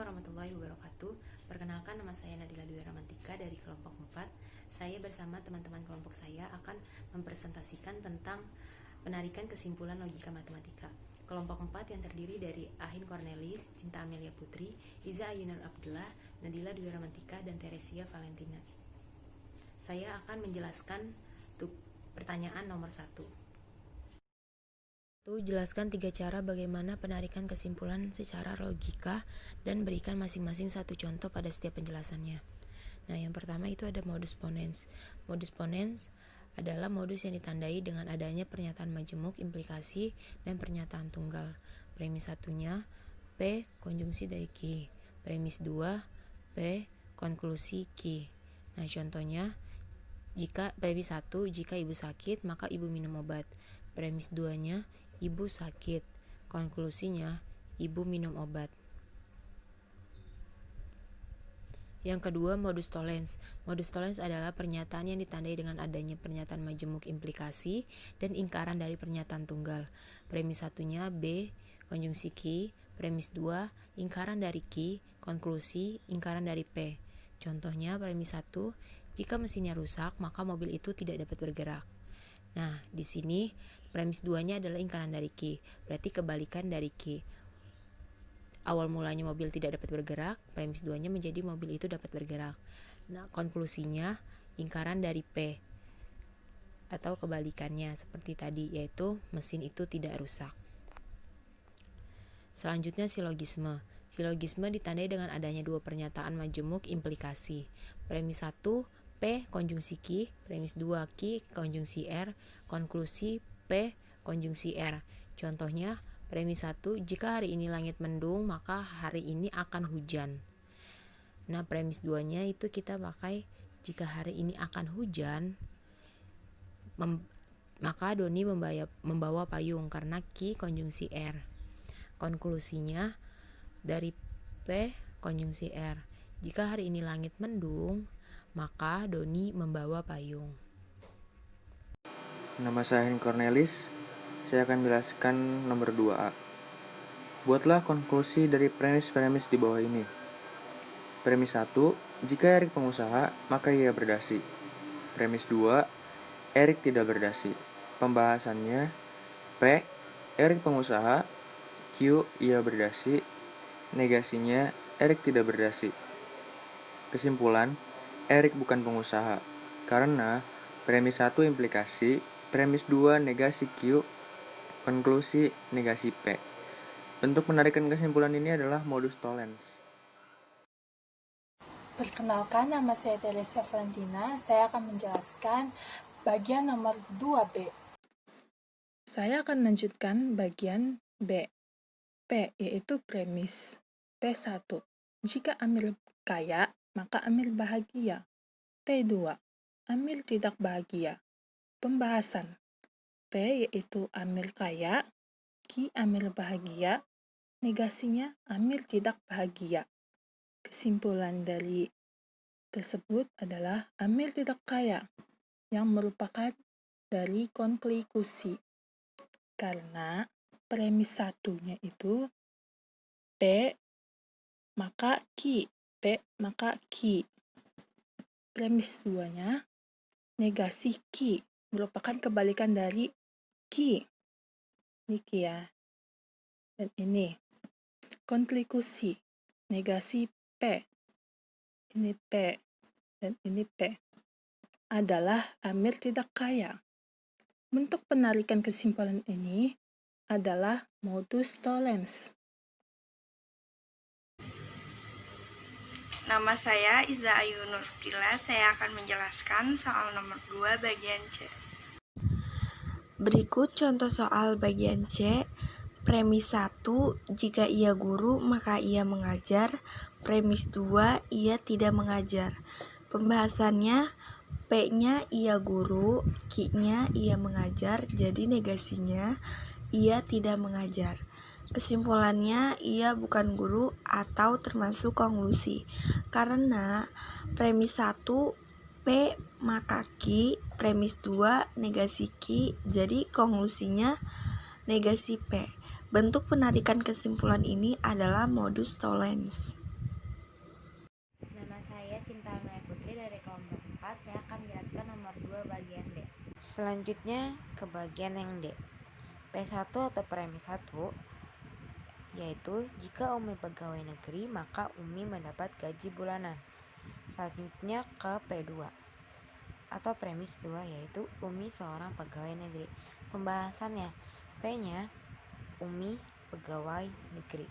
warahmatullahi wabarakatuh. Perkenalkan, nama saya Nadila Dwi Ramantika dari kelompok 4. Saya bersama teman-teman kelompok saya akan mempresentasikan tentang penarikan kesimpulan logika matematika. Kelompok 4 yang terdiri dari Ahin Cornelis, Cinta Amelia Putri, Iza Ayunur Abdullah, Nadila Dwi Ramantika, dan Teresia Valentina. Saya akan menjelaskan pertanyaan nomor 1. Jelaskan 3 cara bagaimana penarikan kesimpulan secara logika dan berikan masing-masing satu contoh pada setiap penjelasannya. Nah, yang pertama itu ada modus ponens. Modus ponens adalah modus yang ditandai dengan adanya pernyataan majemuk, implikasi, dan pernyataan tunggal. Premis satunya P konjungsi dari Q. Premis 2 P konklusi Q. Nah, contohnya premis 1, jika ibu sakit maka ibu minum obat. Premis 2-nya ibu sakit. Konklusinya, ibu minum obat. Yang kedua, modus tollens. Modus tollens adalah pernyataan yang ditandai dengan adanya pernyataan majemuk, implikasi, dan ingkaran dari pernyataan tunggal. Premis 1-nya B, konjungsi Q. Premis 2, ingkaran dari Q. Konklusi, ingkaran dari P. Contohnya, premis 1, jika mesinnya rusak, maka mobil itu tidak dapat bergerak. Nah, di sini premis 2-nya adalah ingkaran dari Q, berarti kebalikan dari Q. Awal mulanya mobil tidak dapat bergerak, premis 2-nya menjadi mobil itu dapat bergerak. Nah, konklusinya ingkaran dari P, atau kebalikannya seperti tadi, yaitu mesin itu tidak rusak. Selanjutnya silogisme. Silogisme ditandai dengan adanya dua pernyataan majemuk implikasi. Premis 1, P konjungsi Q, premis 2 Q konjungsi R, konklusi P konjungsi R. Contohnya, premis 1, jika hari ini langit mendung, maka hari ini akan hujan. Nah, premis 2-nya itu kita pakai jika hari ini akan hujan, maka Doni membawa payung karena Q konjungsi R. Konklusinya dari P konjungsi R. Jika hari ini langit mendung, maka Doni membawa payung. Nama saya Ahin Cornelis. Saya akan menjelaskan nomor 2A. Buatlah konklusi dari premis-premis di bawah ini. Premis 1, jika Erik pengusaha, maka ia berdasi. Premis 2, Erik tidak berdasi. Pembahasannya, P, Erik pengusaha, Q, ia berdasi. Negasinya, Erik tidak berdasi. Kesimpulan, Erik bukan pengusaha, karena premis 1 implikasi, premis 2 negasi Q, konklusi negasi P. Bentuk penarikan kesimpulan ini adalah modus tollens. Perkenalkan, nama saya Teresia Valentina. Saya akan menjelaskan bagian nomor 2B. Saya akan melanjutkan bagian B. P yaitu premis. P1. Jika Amir kaya, maka Amir bahagia. P2. Amir tidak bahagia. Pembahasan. P yaitu Amir kaya, Q Amir bahagia, negasinya Amir tidak bahagia. Kesimpulan dari tersebut adalah Amir tidak kaya, yang merupakan dari konklusi. Karena premis satunya itu P maka Q, P maka Q. Premis 2-nya negasi Q, merupakan kebalikan dari Q. Ini Q ya. Dan ini konklusi, negasi P. Ini P dan ini P. Adalah Amir tidak kaya. Bentuk penarikan kesimpulan ini adalah modus tollens. Nama saya Iza Ayunur Abdullah. Saya akan menjelaskan soal nomor 2 bagian C. Berikut contoh soal bagian C. Premis 1, jika ia guru maka ia mengajar. Premis 2, ia tidak mengajar. Pembahasannya, P-nya ia guru, Q-nya ia mengajar, jadi negasinya ia tidak mengajar. Kesimpulannya, ia bukan guru atau termasuk konklusi. Karena premis 1, P maka Q, premis 2 negasi Q, jadi konklusinya negasi P. Bentuk penarikan kesimpulan ini adalah modus tollens. 4, saya akan menjelaskan nomor 2 bagian D. Selanjutnya ke bagian yang D. P1 atau premis 1 yaitu jika Umi pegawai negeri maka Umi mendapat gaji bulanan. Selanjutnya ke P2 atau premis 2 yaitu Umi seorang pegawai negeri. Pembahasannya, P-nya Umi pegawai negeri,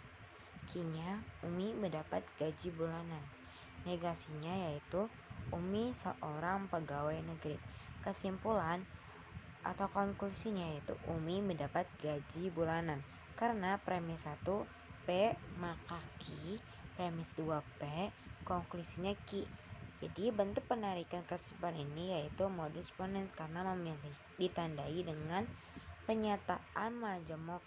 Q-nya Umi mendapat gaji bulanan, negasinya yaitu Umi seorang pegawai negeri. Kesimpulan atau konklusinya yaitu Umi mendapat gaji bulanan. Karena premis 1 P maka Q, premis 2 P, konklusinya Q. Jadi bentuk penarikan kesimpulan ini yaitu modus ponens karena ditandai dengan pernyataan majemuk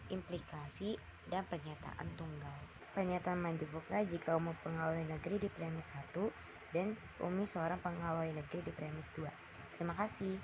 implikasi dan pernyataan tunggal. Pernyataan majemuknya jika Umi pegawai negeri di premis 1 dan Umi seorang pegawai negeri di premis 2. Terima kasih.